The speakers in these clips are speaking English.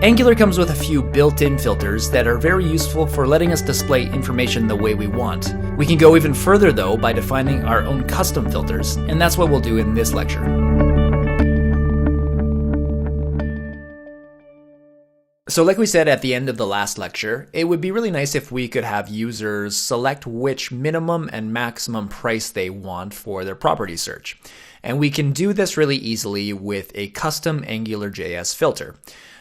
Angular comes with a few built-in filters that are very useful for letting us display information the way we want. We can go even further though by defining our own custom filters, and that's what we'll do in this lecture. So like we said at the end of the last lecture, it would be really nice if we could have users select which minimum and maximum price they want for their property search. And we can do this really easily with a custom AngularJS filter.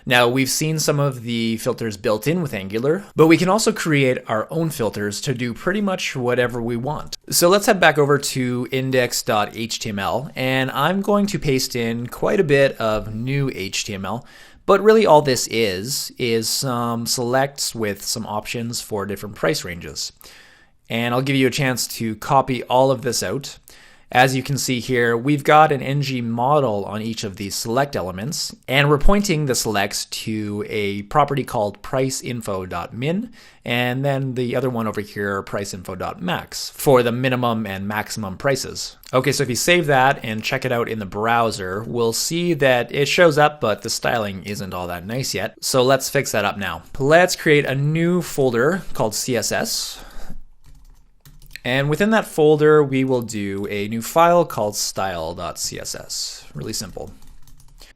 Now, we've seen some of the filters built in with Angular, but we can also create our own filters to do pretty much whatever we want. So let's head back over to index.html, and I'm going to paste in quite a bit of new HTML, but really all this is some selects with some options for different price ranges. And I'll give you a chance to copy all of this out. As you can see here, we've got an ng model on each of these select elements, and we're pointing the selects to a property called priceinfo.min, and then the other one over here, priceinfo.max, for the minimum and maximum prices. Okay, so if you save that and check it out in the browser, we'll see that it shows up, but the styling isn't all that nice yet. So let's fix that up now. Let's create a new folder called CSS. And within that folder, we will do a new file called style.css. Really simple.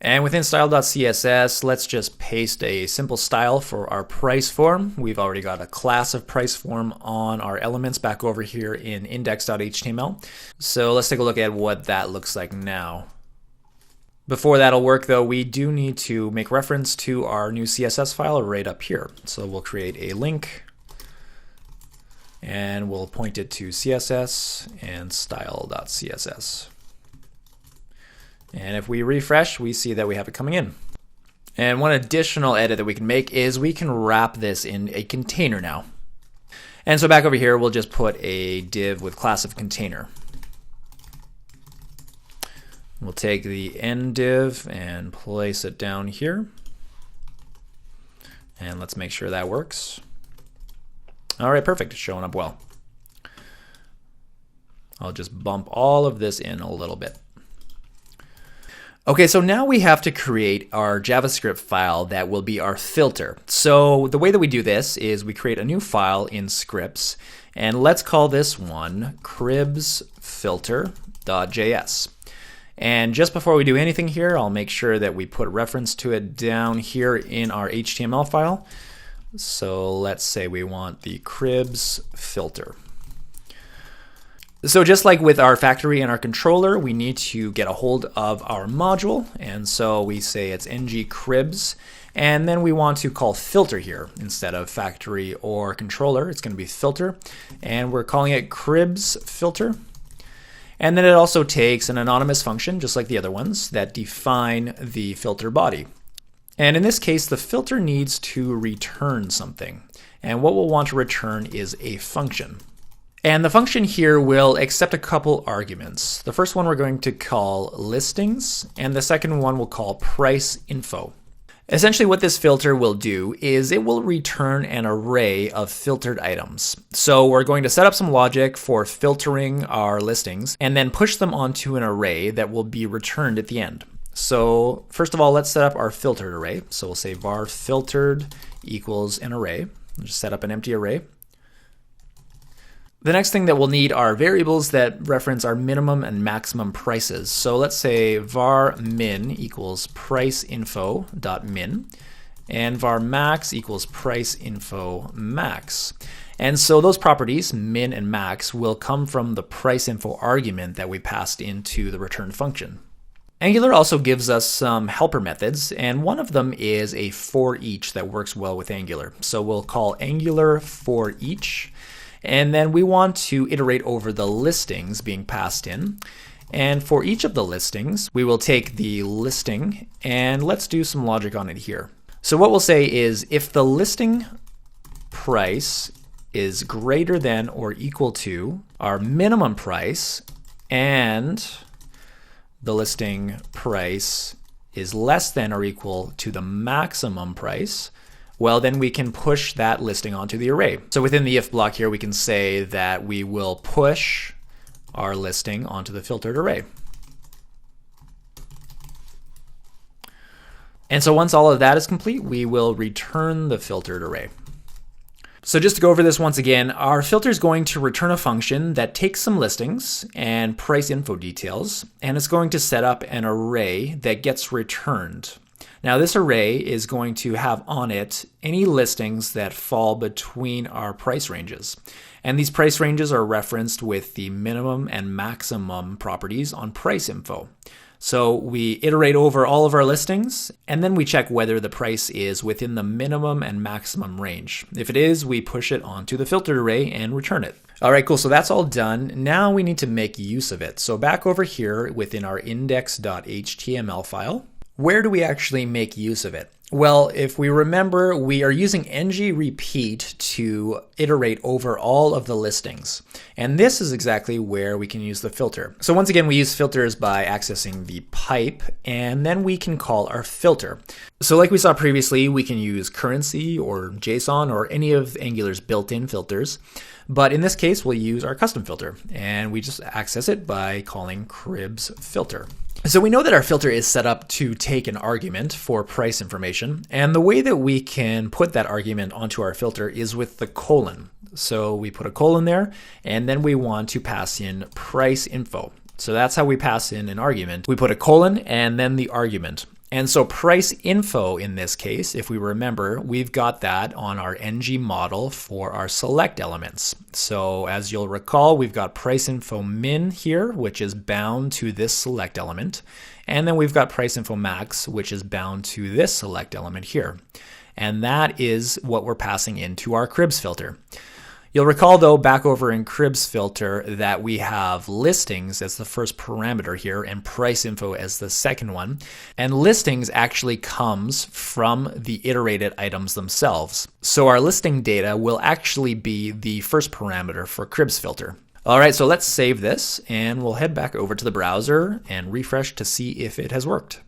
And within style.css, let's just paste a simple style for our price form. We've already got a class of price form on our elements back over here in index.html. So let's take a look at what that looks like now. Before that'll work though, we do need to make reference to our new CSS file right up here. So we'll create a link, and we'll point it to CSS and style.css. And if we refresh, we see that we have it coming in. And one additional edit that we can make is we can wrap this in a container now. And so back over here, we'll just put a div with class of container. We'll take the end div and place it down here. And let's make sure that works. All right, perfect, it's showing up well. I'll just bump all of this in a little bit. Okay, so now we have to create our JavaScript file that will be our filter. So the way that we do this is we create a new file in scripts, and let's call this one cribsfilter.js. And just before we do anything here, I'll make sure that we put reference to it down here in our HTML file. So let's say we want the cribs filter. So just like with our factory and our controller, we need to get a hold of our module. And so we say it's ng cribs. And then we want to call filter here instead of factory or controller. It's going to be filter. And we're calling it cribs filter. And then it also takes an anonymous function, just like the other ones, that define the filter body. And in this case, the filter needs to return something. And what we'll want to return is a function. And the function here will accept a couple arguments. The first one we're going to call listings, and the second one we'll call price info. Essentially what this filter will do is it will return an array of filtered items. So we're going to set up some logic for filtering our listings and then push them onto an array that will be returned at the end. So first of all, let's set up our filtered array. So we'll say var filtered equals an array. We'll just set up an empty array. The next thing that we'll need are variables that reference our minimum and maximum prices. So let's say var min equals priceinfo.min and var max equals priceinfo max. And so those properties, min and max, will come from the priceinfo argument that we passed into the return function. Angular also gives us some helper methods, and one of them is a for each that works well with Angular. So we'll call Angular for each, and then we want to iterate over the listings being passed in. And for each of the listings, we will take the listing and let's do some logic on it here. So what we'll say is if the listing price is greater than or equal to our minimum price and the listing price is less than or equal to the maximum price, well, then we can push that listing onto the array. So within the if block here, we can say that we will push our listing onto the filtered array. And so once all of that is complete, we will return the filtered array. So just to go over this once again, our filter is going to return a function that takes some listings and price info details, and it's going to set up an array that gets returned. Now this array is going to have on it any listings that fall between our price ranges. And these price ranges are referenced with the minimum and maximum properties on price info. So we iterate over all of our listings, and then we check whether the price is within the minimum and maximum range. If it is, we push it onto the filtered array and return it. All right, cool. So that's all done. Now we need to make use of it. So back over here within our index.html file, where do we actually make use of it? Well, if we remember, we are using ngRepeat to iterate over all of the listings. And this is exactly where we can use the filter. So once again, we use filters by accessing the pipe, and then we can call our filter. So like we saw previously, we can use currency or JSON or any of Angular's built-in filters. But in this case, we'll use our custom filter, and we just access it by calling cribs filter. So we know that our filter is set up to take an argument for price information, and the way that we can put that argument onto our filter is with the colon. So we put a colon there, and then we want to pass in price info. So that's how we pass in an argument. We put a colon and then the argument. And so price info in this case, if we remember, we've got that on our ng model for our select elements. So as you'll recall, we've got price info min here, which is bound to this select element. And then we've got price info max, which is bound to this select element here. And that is what we're passing into our cribs filter. You'll recall though, back over in cribs filter, that we have listings as the first parameter here and price info as the second one. And listings actually comes from the iterated items themselves. So our listing data will actually be the first parameter for cribs filter. All right, so let's save this and we'll head back over to the browser and refresh to see if it has worked.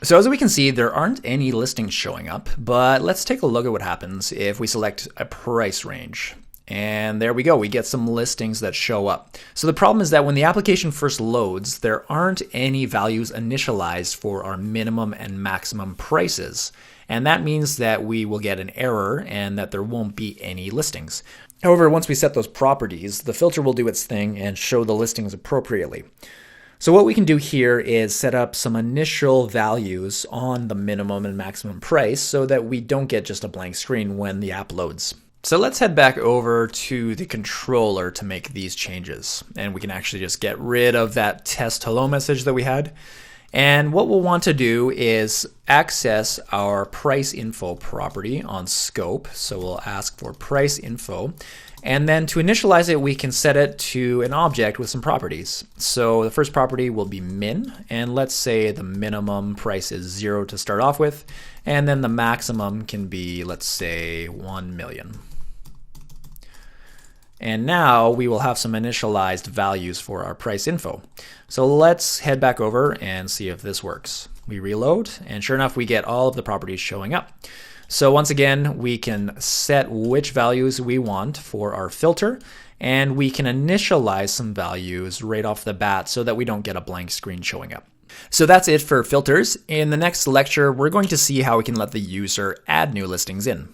So as we can see, there aren't any listings showing up, but let's take a look at what happens if we select a price range. And there we go, we get some listings that show up. So the problem is that when the application first loads, there aren't any values initialized for our minimum and maximum prices. And that means that we will get an error and that there won't be any listings. However, once we set those properties, the filter will do its thing and show the listings appropriately. So what we can do here is set up some initial values on the minimum and maximum price so that we don't get just a blank screen when the app loads. So let's head back over to the controller to make these changes. And we can actually just get rid of that test hello message that we had. And what we'll want to do is access our price info property on scope. So we'll ask for price info. And then to initialize it, we can set it to an object with some properties. So the first property will be min, and let's say the minimum price is 0 to start off with, and then the maximum can be, let's say, 1 million. And now we will have some initialized values for our price info. So let's head back over and see if this works. We reload, and sure enough, we get all of the properties showing up. So once again, we can set which values we want for our filter, and we can initialize some values right off the bat so that we don't get a blank screen showing up. So that's it for filters. In the next lecture, we're going to see how we can let the user add new listings in.